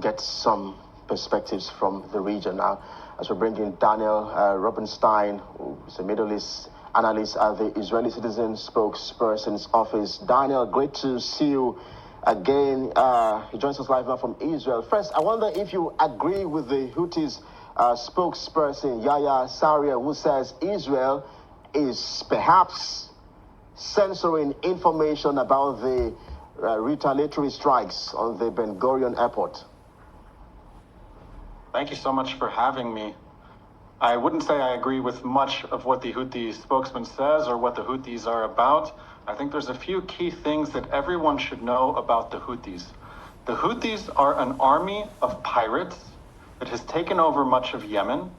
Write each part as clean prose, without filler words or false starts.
get some perspectives from the region. Now, as we bring in Daniel Rubenstein, who is a Middle East analyst at the Israeli Citizen Spokesperson's Office. Daniel, great to see you again. He joins us live now from Israel. First, I wonder if you agree with the Houthis spokesperson, Yahya Saria, who says Israel is perhaps censoring information about the retaliatory strikes on the Ben Gurion airport. Thank you so much for having me. I wouldn't say I agree with much of what the Houthi spokesman says or what the Houthis are about. I think there's a few key things that everyone should know about the Houthis. The Houthis are an army of pirates that has taken over much of Yemen.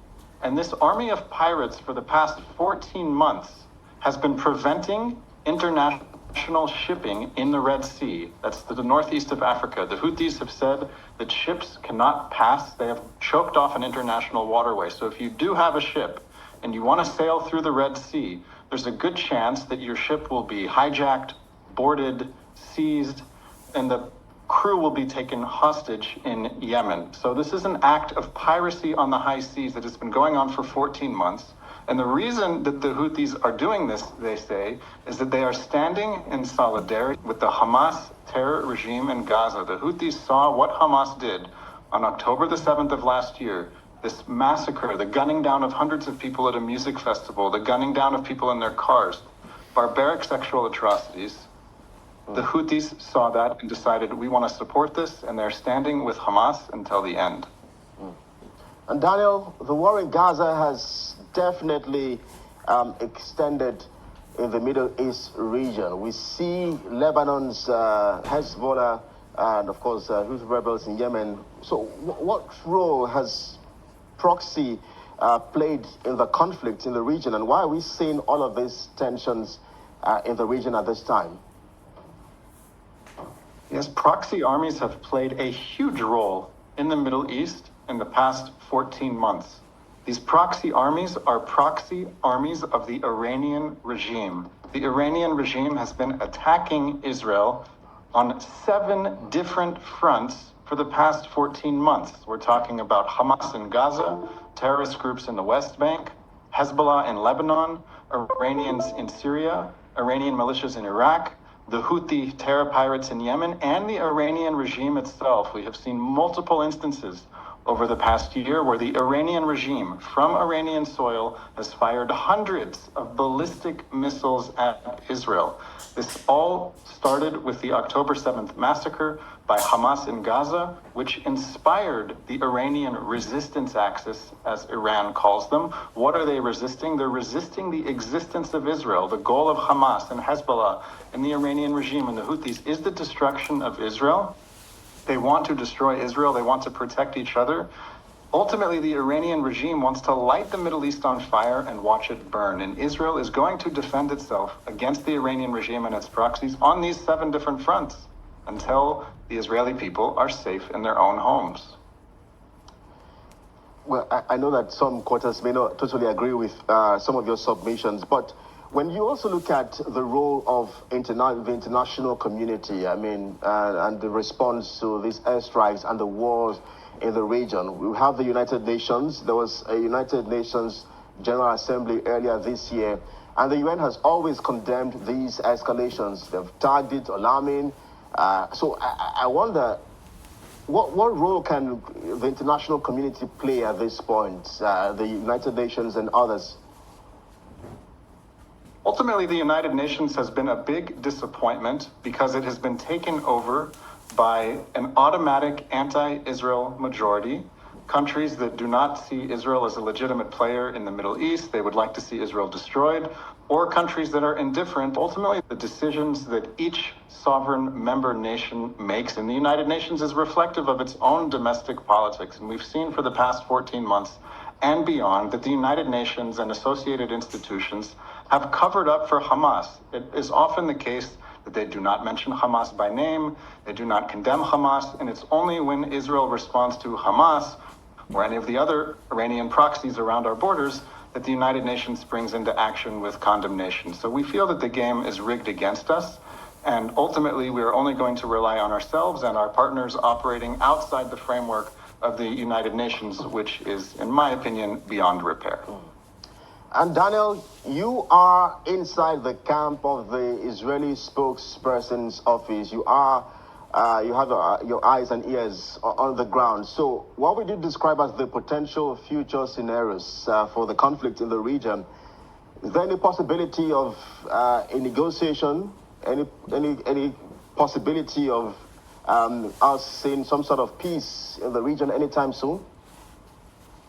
And this army of pirates for the past 14 months has been preventing international shipping in the Red Sea. That's the northeast of Africa. The Houthis have said that ships cannot pass. They have choked off an international waterway. So if you do have a ship and you want to sail through the Red Sea, there's a good chance that your ship will be hijacked, boarded, seized, and the crew will be taken hostage in Yemen. So this is an act of piracy on the high seas that has been going on for 14 months. And the reason that the Houthis are doing this, they say, is that they are standing in solidarity with the Hamas terror regime in Gaza. The Houthis saw what Hamas did on October the 7th of last year, this massacre, the gunning down of hundreds of people at a music festival, the gunning down of people in their cars, barbaric sexual atrocities. The Houthis saw that and decided, we want to support this, and they're standing with Hamas until the end. And Daniel, the war in Gaza has definitely extended in the Middle East region. We see Lebanon's Hezbollah and, of course, Houthi rebels in Yemen. So what role has proxy played in the conflict in the region, and why are we seeing all of these tensions in the region at this time? Yes, proxy armies have played a huge role in the Middle East in the past 14 months. These proxy armies are proxy armies of the Iranian regime. The Iranian regime has been attacking Israel on 7 different fronts for the past 14 months. We're talking about Hamas in Gaza, terrorist groups in the West Bank, Hezbollah in Lebanon, Iranians in Syria, Iranian militias in Iraq, the Houthi terror pirates in Yemen, and the Iranian regime itself. We have seen multiple instances over the past year where the Iranian regime from Iranian soil has fired hundreds of ballistic missiles at Israel. This all started with the October 7th massacre by Hamas in Gaza, which inspired the Iranian resistance axis, as Iran calls them. What are they resisting? They're resisting the existence of Israel. The goal of Hamas and Hezbollah and the Iranian regime and the Houthis is the destruction of Israel. They want to destroy Israel. They want to protect each other. Ultimately, the Iranian regime wants to light the Middle East on fire and watch it burn. And Israel is going to defend itself against the Iranian regime and its proxies on these 7 different fronts until the Israeli people are safe in their own homes. Well, I know that some quarters may not totally agree with some of your submissions, but when you also look at the role of the international community, and the response to these airstrikes and the wars in the region, we have the United Nations. There was a United Nations General Assembly earlier this year, and the UN has always condemned these escalations. They've tagged it alarming. So I wonder, what role can the international community play at this point, the United Nations and others? Ultimately, the United Nations has been a big disappointment because it has been taken over by an automatic anti-Israel majority. Countries that do not see Israel as a legitimate player in the Middle East, they would like to see Israel destroyed, or countries that are indifferent. Ultimately, the decisions that each sovereign member nation makes in the United Nations is reflective of its own domestic politics. And we've seen for the past 14 months and beyond that the United Nations and associated institutions have covered up for Hamas. It is often the case that they do not mention Hamas by name, they do not condemn Hamas, and it's only when Israel responds to Hamas or any of the other Iranian proxies around our borders that the United Nations springs into action with condemnation. So we feel that the game is rigged against us. And ultimately, we are only going to rely on ourselves and our partners operating outside the framework of the United Nations, which is, in my opinion, beyond repair. And Daniel, you are inside the camp of the Israeli spokesperson's office. You have your eyes and ears on the ground. So what would you describe as the potential future scenarios for the conflict in the region? Is there any possibility of a negotiation? Any possibility of us seeing some sort of peace in the region anytime soon?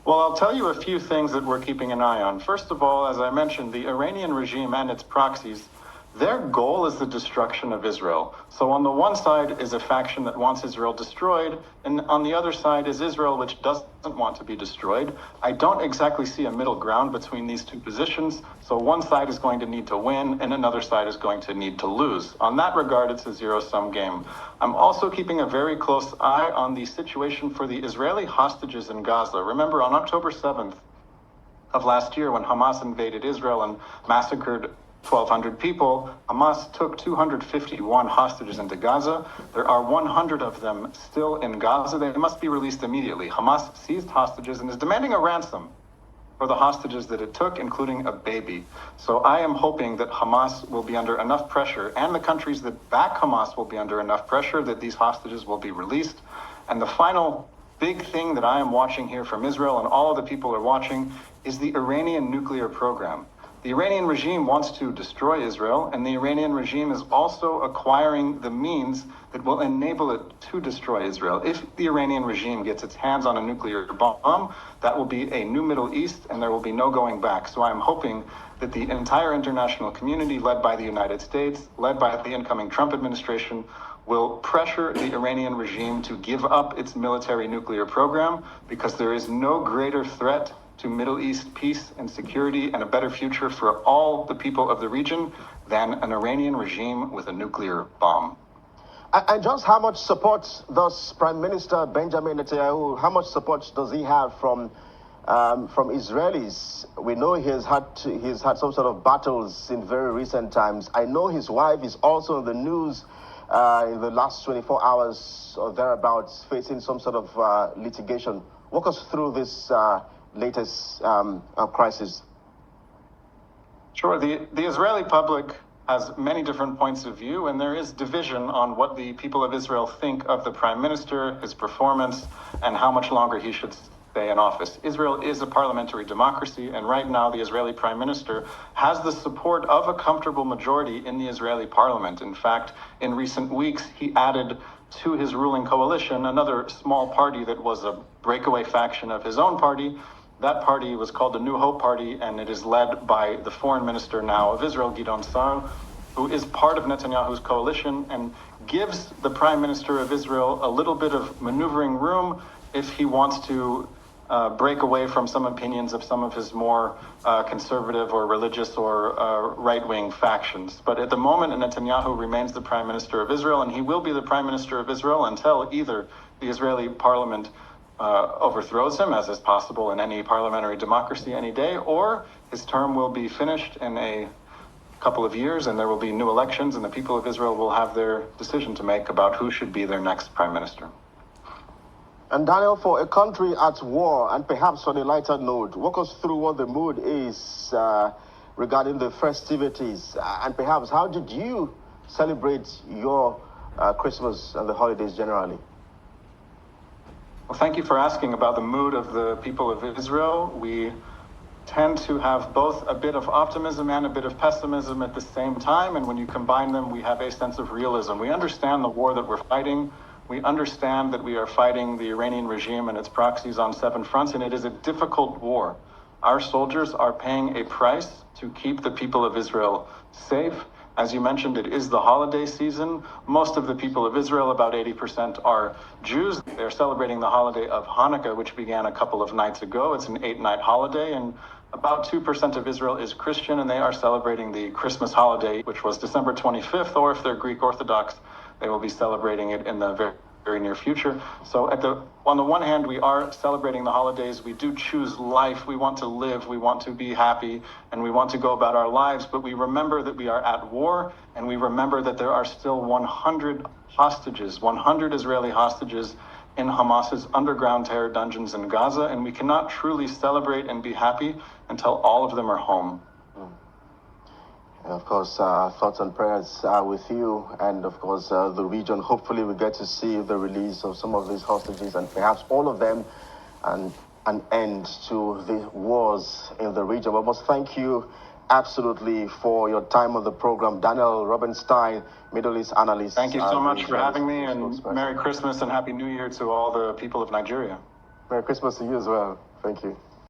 Well, I'll tell you a few things that we're keeping an eye on. First of all, as I mentioned, the Iranian regime and its proxies, their goal is the destruction of Israel. So on the one side is a faction that wants Israel destroyed, and on the other side is Israel, which doesn't want to be destroyed. I don't exactly see a middle ground between these two positions. So one side is going to need to win, and another side is going to need to lose. On that regard, it's a zero-sum game. I'm also keeping a very close eye on the situation for the Israeli hostages in Gaza. Remember, on October 7th of last year, when Hamas invaded Israel and massacred 1,200 people, Hamas took 251 hostages into Gaza. There are 100 of them still in Gaza. They must be released immediately. Hamas seized hostages and is demanding a ransom for the hostages that it took, including a baby. So I am hoping that Hamas will be under enough pressure, and the countries that back Hamas will be under enough pressure, that these hostages will be released. And the final big thing that I am watching here from Israel, and all of the people are watching, is the Iranian nuclear program. The Iranian regime wants to destroy Israel, and the Iranian regime is also acquiring the means that will enable it to destroy Israel. If the Iranian regime gets its hands on a nuclear bomb, that will be a new Middle East, and there will be no going back. So I'm hoping that the entire international community, led by the United States, led by the incoming Trump administration, will pressure the Iranian regime to give up its military nuclear program, because there is no greater threat to Middle East peace and security and a better future for all the people of the region than an Iranian regime with a nuclear bomb. And just how much support does Prime Minister Benjamin Netanyahu, how much support does he have from Israelis? We know he's had some sort of battles in very recent times. I know his wife is also in the news in the last 24 hours or thereabouts, facing some sort of litigation. Walk us through this latest crisis. Sure. The Israeli public has many different points of view, and there is division on what the people of Israel think of the prime minister, his performance, and how much longer he should stay in office. Israel is a parliamentary democracy, and right now the Israeli prime minister has the support of a comfortable majority in the Israeli parliament. In fact, in recent weeks, he added to his ruling coalition another small party that was a breakaway faction of his own party. That party was called the New Hope Party, and it is led by the foreign minister now of Israel, Gideon Sa'ar, who is part of Netanyahu's coalition and gives the prime minister of Israel a little bit of maneuvering room if he wants to break away from some opinions of some of his more conservative or religious or right-wing factions. But at the moment, Netanyahu remains the prime minister of Israel, and he will be the prime minister of Israel until either the Israeli parliament overthrows him, as is possible in any parliamentary democracy any day, or his term will be finished in a couple of years and there will be new elections, and the people of Israel will have their decision to make about who should be their next prime minister. And Daniel, for a country at war, and perhaps on a lighter note, walk us through what the mood is regarding the festivities, and perhaps how did you celebrate your Christmas and the holidays generally? Well, thank you for asking about the mood of the people of Israel. We tend to have both a bit of optimism and a bit of pessimism at the same time, and when you combine them, we have a sense of realism. We understand the war that we're fighting. We understand that we are fighting the Iranian regime and its proxies on 7 fronts, and it is a difficult war. Our soldiers are paying a price to keep the people of Israel safe. As you mentioned, it is the holiday season. Most of the people of Israel, about 80%, are Jews. They're celebrating the holiday of Hanukkah, which began a couple of nights ago. It's an 8-night holiday, and about 2% of Israel is Christian, and they are celebrating the Christmas holiday, which was December 25th, or if they're Greek Orthodox, they will be celebrating it in the very very near future. So on the one hand, we are celebrating the holidays. We do choose life. We want to live. We want to be happy, and we want to go about our lives. But we remember that we are at war, and we remember that there are still 100 hostages, 100 Israeli hostages in Hamas's underground terror dungeons in Gaza, and we cannot truly celebrate and be happy until all of them are home. And of course, thoughts and prayers are with you, and of course, the region. Hopefully, we get to see the release of some of these hostages, and perhaps all of them, and an end to the wars in the region. But must thank you absolutely for your time on the program, Daniel Robinstein, Middle East analyst. Thank you so much for having me, and Merry Christmas and Happy New Year to all the people of Nigeria. Merry Christmas to you as well. Thank you.